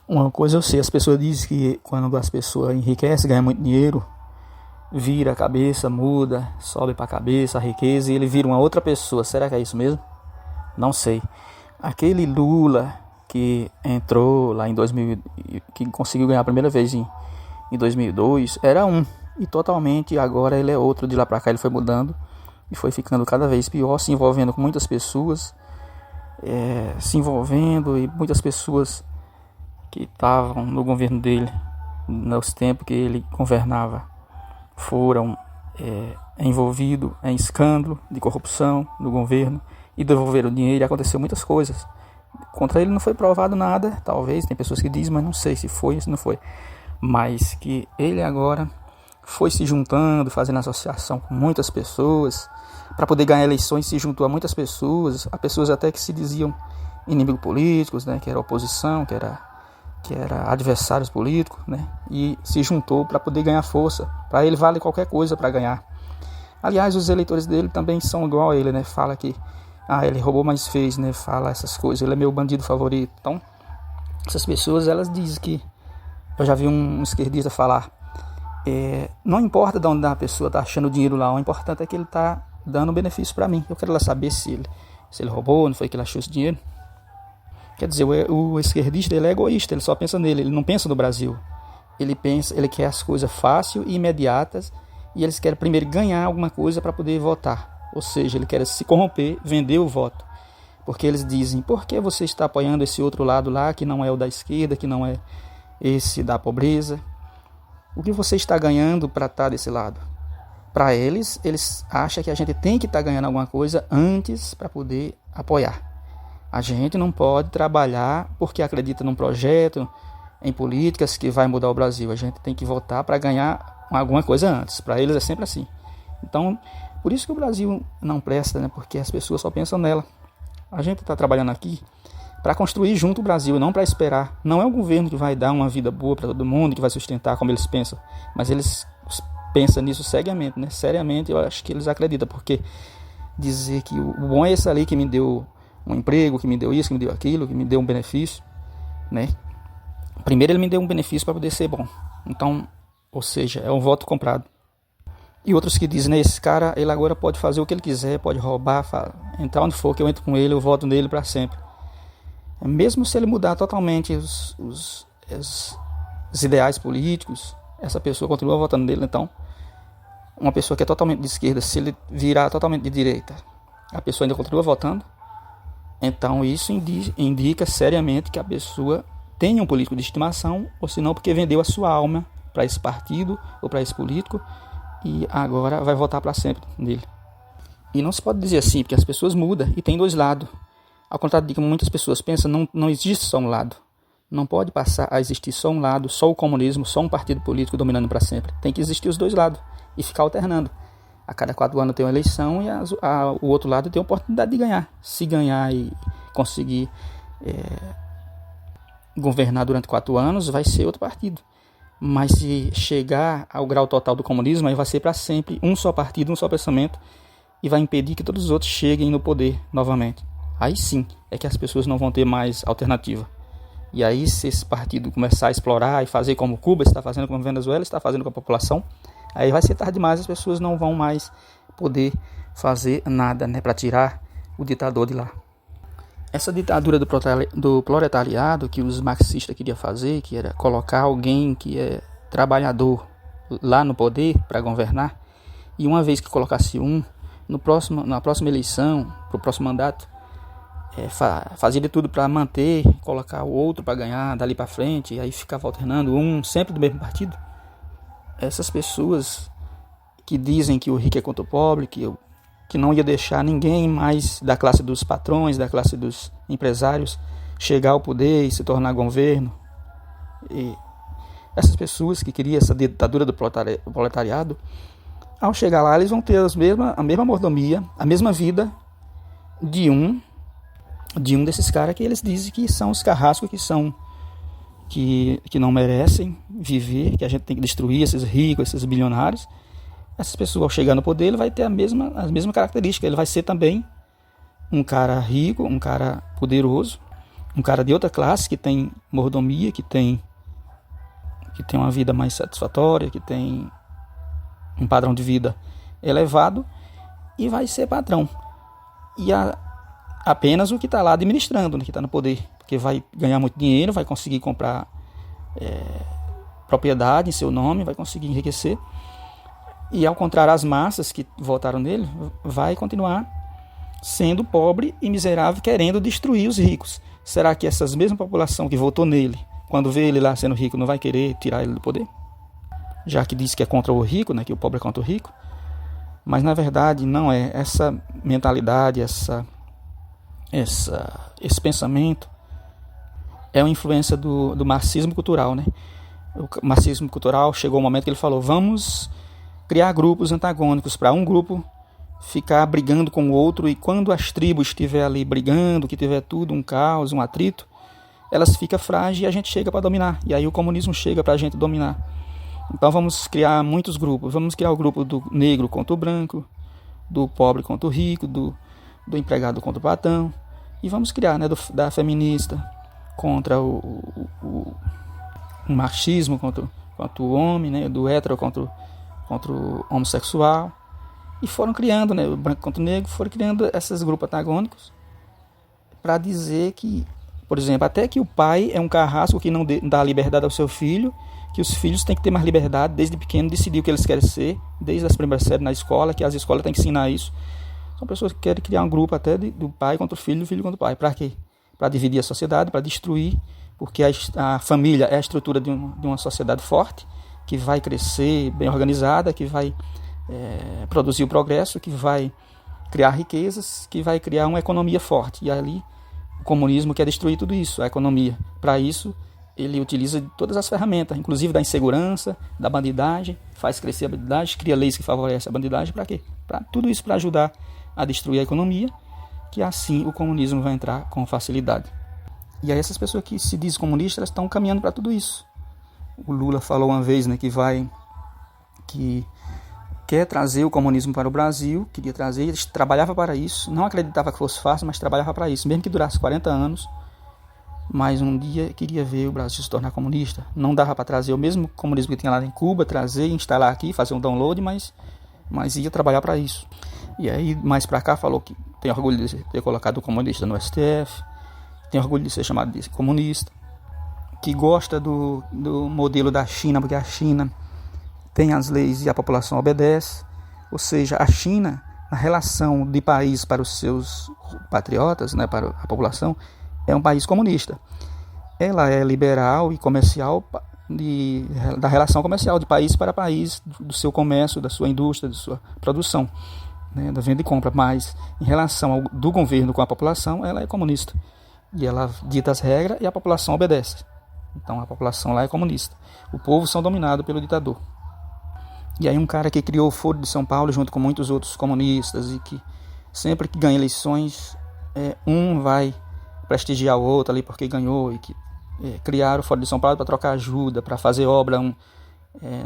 Uma coisa eu sei, as pessoas dizem que quando as pessoas enriquecem, ganham muito dinheiro, vira a cabeça, muda, sobe para a cabeça a riqueza e ele vira uma outra pessoa. Será que é isso mesmo? Não sei. Aquele Lula que entrou lá em 2000, que conseguiu ganhar a primeira vez em 2002, era um. E totalmente agora ele é outro. De lá para cá ele foi mudando e foi ficando cada vez pior, se envolvendo com muitas pessoas, se envolvendo, e muitas pessoas que estavam no governo dele, nos tempos que ele governava, foram envolvidos em escândalo de corrupção no governo e devolveram o dinheiro, e aconteceu muitas coisas. Contra ele não foi provado nada, talvez, tem pessoas que dizem, mas não sei se foi ou se não foi. Mas que ele agora foi se juntando, fazendo associação com muitas pessoas, para poder ganhar eleições, se juntou a muitas pessoas, a pessoas até que se diziam inimigos políticos, né, que era oposição, que era adversários políticos, né, e se juntou para poder ganhar força. Para ele vale qualquer coisa para ganhar. Aliás, os eleitores dele também são igual a ele, né, fala que ele roubou, mas fez, né, fala essas coisas, ele é meu bandido favorito. Então, essas pessoas, elas dizem que, eu já vi um esquerdista falar, não importa de onde a pessoa está achando dinheiro lá, o importante é que ele está dando benefício para mim. Eu quero lá saber se ele roubou, não foi que ele achou esse dinheiro. Quer dizer, o esquerdista, ele é egoísta, ele só pensa nele, ele não pensa no Brasil. Ele quer as coisas fáceis e imediatas, e eles querem primeiro ganhar alguma coisa para poder votar. Ou seja, ele quer se corromper, vender o voto. Porque eles dizem, por que você está apoiando esse outro lado lá, que não é o da esquerda, que não é esse da pobreza? O que você está ganhando para estar desse lado? Para eles acham que a gente tem que estar ganhando alguma coisa antes para poder apoiar. A gente não pode trabalhar porque acredita num projeto, em políticas que vai mudar o Brasil. A gente tem que votar para ganhar alguma coisa antes. Para eles é sempre assim. Então, por isso que o Brasil não presta, né? Porque as pessoas só pensam nela. A gente está trabalhando aqui para construir junto o Brasil, não para esperar. Não é o governo que vai dar uma vida boa para todo mundo, que vai sustentar como eles pensam. Mas eles pensam nisso seriamente, né? Seriamente, eu acho que eles acreditam. Porque dizer que o bom é esse ali que me deu um emprego, que me deu isso, que me deu aquilo, que me deu um benefício, né? Primeiro ele me deu um benefício para poder ser bom. Então, ou seja, é um voto comprado. E outros que dizem, né, esse cara, ele agora pode fazer o que ele quiser, pode roubar, entrar onde for que eu entro com ele, eu voto nele para sempre. Mesmo se ele mudar totalmente os ideais políticos, essa pessoa continua votando nele. Então, uma pessoa que é totalmente de esquerda, se ele virar totalmente de direita, a pessoa ainda continua votando. Então, isso indica seriamente que a pessoa tem um político de estimação, ou se não, porque vendeu a sua alma para esse partido ou para esse político, e agora vai votar para sempre nele. E não se pode dizer assim, porque as pessoas mudam e tem dois lados. Ao contrário de como muitas pessoas pensam, não existe só um lado. Não pode passar a existir só um lado, só o comunismo, só um partido político dominando para sempre. Tem que existir os dois lados e ficar alternando. A cada 4 anos tem uma eleição e o outro lado tem a oportunidade de ganhar. Se ganhar e conseguir governar durante 4 anos, vai ser outro partido. Mas se chegar ao grau total do comunismo, aí vai ser para sempre um só partido, um só pensamento, e vai impedir que todos os outros cheguem no poder novamente. Aí sim é que as pessoas não vão ter mais alternativa. E aí, se esse partido começar a explorar e fazer como Cuba está fazendo, como a Venezuela está fazendo com a população, aí vai ser tarde demais, as pessoas não vão mais poder fazer nada, né, para tirar o ditador de lá. Essa ditadura do proletariado que os marxistas queriam fazer, que era colocar alguém que é trabalhador lá no poder para governar, e uma vez que colocasse na próxima eleição, para o próximo mandato, fazia de tudo para manter, colocar o outro para ganhar dali para frente, e aí ficava alternando sempre do mesmo partido. Essas pessoas que dizem que o rico é contra o pobre, que não ia deixar ninguém mais da classe dos patrões, da classe dos empresários chegar ao poder e se tornar governo. E essas pessoas que queriam essa ditadura do proletariado, ao chegar lá eles vão ter a mesma mordomia, a mesma vida de um desses caras que eles dizem que são os carrascos, que não merecem viver, que a gente tem que destruir esses ricos, esses bilionários. Essas pessoas, ao chegar no poder, ele vai ter as mesmas características. Ele vai ser também um cara rico, um cara poderoso, um cara de outra classe que tem mordomia, que tem uma vida mais satisfatória, que tem um padrão de vida elevado e vai ser patrão. E apenas o que está lá administrando, né, que está no poder, porque vai ganhar muito dinheiro, vai conseguir comprar propriedade em seu nome, vai conseguir enriquecer. E ao contrário, as massas que votaram nele vai continuar sendo pobre e miserável, querendo destruir os ricos. Será que essa mesma população que votou nele, quando vê ele lá sendo rico, não vai querer tirar ele do poder? Já que diz que é contra o rico, né, que o pobre é contra o rico. Mas na verdade não é. Essa mentalidade, esse pensamento é uma influência do marxismo cultural, né? O marxismo cultural chegou um momento que ele falou: vamos criar grupos antagônicos para um grupo ficar brigando com o outro, e quando as tribos estiver ali brigando, que tiver tudo um caos, um atrito, elas ficam frágeis e a gente chega para dominar. E aí o comunismo chega para a gente dominar. Então vamos criar muitos grupos. Vamos criar o grupo do negro contra o branco, do pobre contra o rico, do empregado contra o patrão. E vamos criar, né, da feminista contra o machismo, contra o homem, né, do hétero contra o homossexual. E foram criando, né, o branco contra o negro, foram criando esses grupos antagônicos para dizer que, por exemplo, até que o pai é um carrasco que não dá liberdade ao seu filho, que os filhos têm que ter mais liberdade desde pequeno, decidir o que eles querem ser, desde as primeiras séries na escola, que as escolas têm que ensinar isso. São pessoas que querem criar um grupo até do pai contra o filho, do filho contra o pai. Para quê? Para dividir a sociedade, para destruir, porque a família é a estrutura de uma sociedade forte, que vai crescer bem organizada, que vai produzir o progresso, que vai criar riquezas, que vai criar uma economia forte. E ali o comunismo quer destruir tudo isso, a economia. Para isso, ele utiliza todas as ferramentas, inclusive da insegurança, da bandidagem, faz crescer a bandidagem, cria leis que favorecem a bandidagem. Para quê? Para tudo isso, para ajudar a destruir a economia, que assim o comunismo vai entrar com facilidade. E aí essas pessoas que se dizem comunistas, elas estão caminhando para tudo isso. O Lula falou uma vez, né, que quer trazer o comunismo para o Brasil, queria trazer, ele trabalhava para isso, não acreditava que fosse fácil, mas trabalhava para isso, mesmo que durasse 40 anos, mas um dia queria ver o Brasil se tornar comunista. Não dava para trazer o mesmo comunismo que tinha lá em Cuba, trazer, instalar aqui, fazer um download, mas ia trabalhar para isso. E aí, mais para cá, falou que tem orgulho de ter colocado o comunista no STF, tem orgulho de ser chamado de comunista, que gosta do modelo da China, porque a China tem as leis e a população obedece. Ou seja, a China, na relação de país para os seus patriotas, né, para a população, é um país comunista. Ela é liberal e comercial, da relação comercial de país para país, do seu comércio, da sua indústria, da sua produção, né, da venda e compra. Mas em relação do governo com a população, ela é comunista. E ela dita as regras e a população obedece. Então a população lá é comunista. O povo são dominados pelo ditador. E aí um cara que criou o Foro de São Paulo junto com muitos outros comunistas, e que sempre que ganha eleições, um vai prestigiar o outro ali porque ganhou, e que criaram o Foro de São Paulo para trocar ajuda, para fazer obra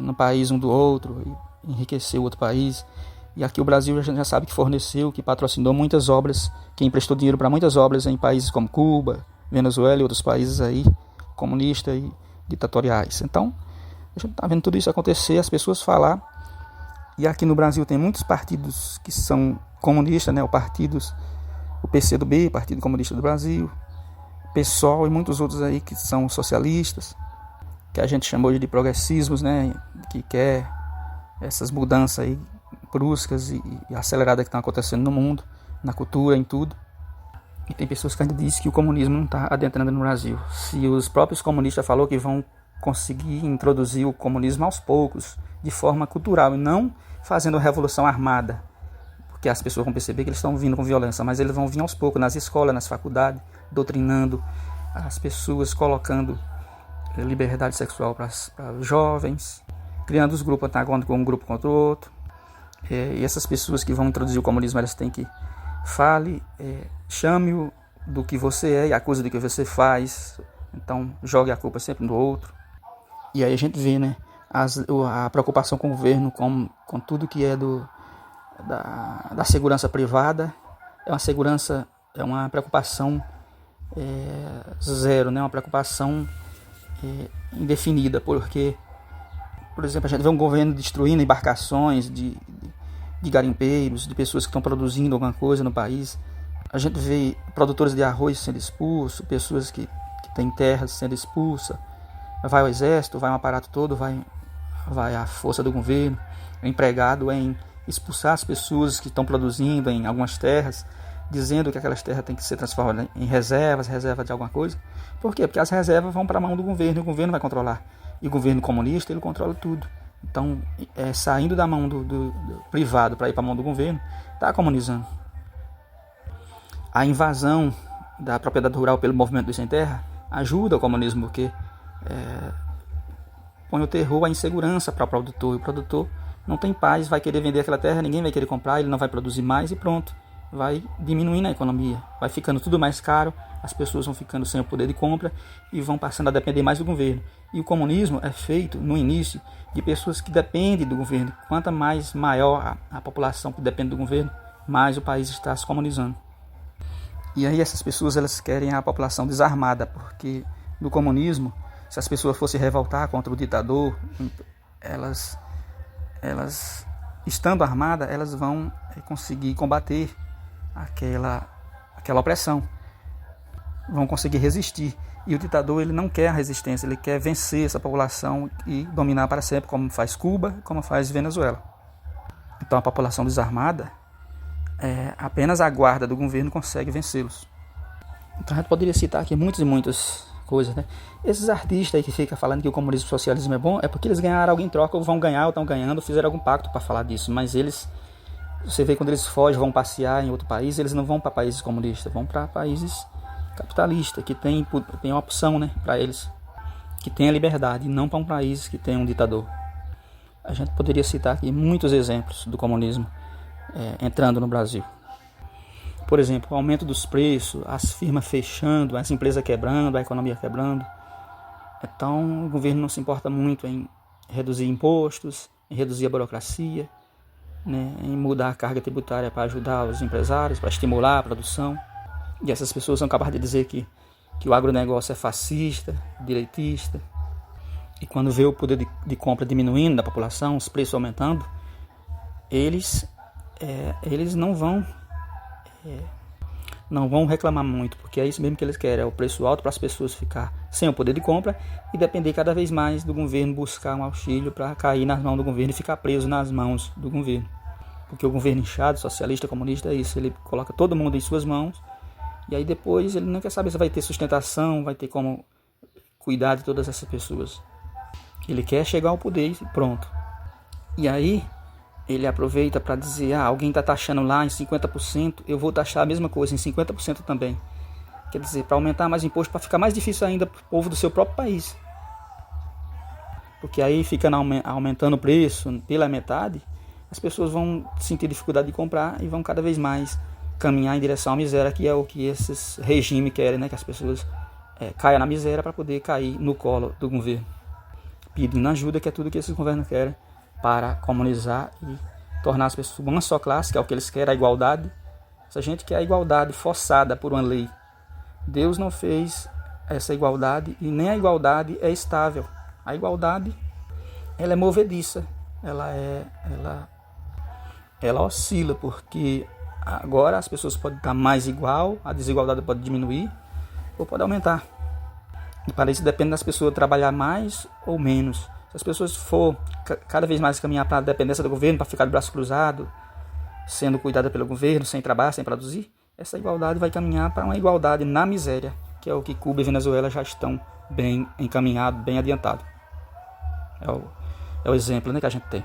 no país um do outro, e enriquecer o outro país. E aqui o Brasil já sabe que forneceu, que patrocinou muitas obras, que emprestou dinheiro para muitas obras em países como Cuba, Venezuela e outros países aí comunistas e ditatoriais. Então, a gente está vendo tudo isso acontecer, as pessoas falar. E aqui no Brasil tem muitos partidos que são comunistas, né? O PCdoB, Partido Comunista do Brasil, PSOL e muitos outros aí que são socialistas, que a gente chamou de progressismos, né? Que quer essas mudanças aí bruscas e aceleradas que estão acontecendo no mundo, na cultura, em tudo. E tem pessoas que ainda dizem que o comunismo não está adentrando no Brasil. Se os próprios comunistas falaram que vão conseguir introduzir o comunismo aos poucos, de forma cultural, e não fazendo revolução armada, porque as pessoas vão perceber que eles estão vindo com violência, mas eles vão vir aos poucos, nas escolas, nas faculdades, doutrinando as pessoas, colocando liberdade sexual para os jovens, criando os grupos antagônicos, um grupo contra o outro. E essas pessoas que vão introduzir o comunismo, elas têm que chame-o do que você é e acuse do que você faz. Então jogue a culpa sempre no outro. E aí a gente vê, né, a preocupação com o governo, com tudo que é da segurança privada. É uma preocupação zero, né? Uma preocupação indefinida, porque, por exemplo, a gente vê um governo destruindo embarcações de garimpeiros, de pessoas que estão produzindo alguma coisa no país. A gente vê produtores de arroz sendo expulsos, pessoas que têm terras sendo expulsas. Vai o exército, vai um aparato todo, vai a força do governo, é empregado em expulsar as pessoas que estão produzindo em algumas terras, dizendo que aquelas terras têm que ser transformadas em reserva de alguma coisa. Por quê? Porque as reservas vão para a mão do governo, e o governo vai controlar. E o governo comunista, ele controla tudo. Então, saindo da mão do privado para ir para a mão do governo, está comunizando. A invasão da propriedade rural pelo movimento dos sem terra ajuda o comunismo, porque põe o terror, a insegurança para o produtor. E o produtor não tem paz, vai querer vender aquela terra, ninguém vai querer comprar, ele não vai produzir mais e pronto. Vai diminuindo a economia, vai ficando tudo mais caro, as pessoas vão ficando sem o poder de compra e vão passando a depender mais do governo. E o comunismo é feito, no início, de pessoas que dependem do governo. Quanto mais maior a população que depende do governo, mais o país está se comunizando. E aí essas pessoas, elas querem a população desarmada, porque no comunismo, se as pessoas fossem revoltar contra o ditador, elas estando armadas, elas vão conseguir combater aquela opressão, vão conseguir resistir. E o ditador, ele não quer a resistência, ele quer vencer essa população e dominar para sempre, como faz Cuba, como faz Venezuela. Então a população desarmada, apenas a guarda do governo consegue vencê-los. Então a gente poderia citar aqui muitas e muitas coisas, né? Esses artistas aí que ficam falando que o comunismo e o socialismo é bom, é porque eles ganharam algo em troca, ou vão ganhar, ou estão ganhando, fizeram algum pacto para falar disso. Mas você vê quando eles fogem, vão passear em outro país, eles não vão para países comunistas, vão para países capitalistas, que tem uma opção, né, para eles, que tem a liberdade, e não para um país que tem um ditador. A gente poderia citar aqui muitos exemplos do comunismo entrando no Brasil. Por exemplo, o aumento dos preços, as firmas fechando, as empresas quebrando, a economia quebrando. Então o governo não se importa muito em reduzir impostos, em reduzir a burocracia, né, em mudar a carga tributária para ajudar os empresários, para estimular a produção. E essas pessoas são capazes de dizer que o agronegócio é fascista, direitista. E quando vê o poder de compra diminuindo da população, os preços aumentando, eles não vão reclamar muito, porque é isso mesmo que eles querem, é o preço alto para as pessoas ficar sem o poder de compra e depender cada vez mais do governo, buscar um auxílio para cair nas mãos do governo e ficar preso nas mãos do governo. Porque o governo inchado, socialista, comunista, é isso, ele coloca todo mundo em suas mãos e aí depois ele não quer saber se vai ter sustentação, vai ter como cuidar de todas essas pessoas. Ele quer chegar ao poder e pronto. E aí ele aproveita para dizer, alguém está taxando lá em 50%, eu vou taxar a mesma coisa em 50% também. Quer dizer, para aumentar mais imposto, para ficar mais difícil ainda para o povo do seu próprio país. Porque aí fica aumentando o preço pela metade, as pessoas vão sentir dificuldade de comprar e vão cada vez mais caminhar em direção à miséria, que é o que esses regimes querem, né? Que as pessoas caiam na miséria para poder cair no colo do governo. Pedindo ajuda, que é tudo que esses governos querem, para comunizar e tornar as pessoas uma só classe, que é o que eles querem, a igualdade. Essa gente quer a igualdade forçada por uma lei. Deus não fez essa igualdade e nem a igualdade é estável. A igualdade, ela é movediça, ela oscila, porque agora as pessoas podem estar mais igual, a desigualdade pode diminuir ou pode aumentar. E para isso depende das pessoas trabalhar mais ou menos. Se as pessoas for cada vez mais caminhar para a dependência do governo, para ficar de braço cruzado, sendo cuidada pelo governo, sem trabalhar, sem produzir, essa igualdade vai caminhar para uma igualdade na miséria, que é o que Cuba e Venezuela já estão bem encaminhados, bem adiantados. É o exemplo, né, que a gente tem.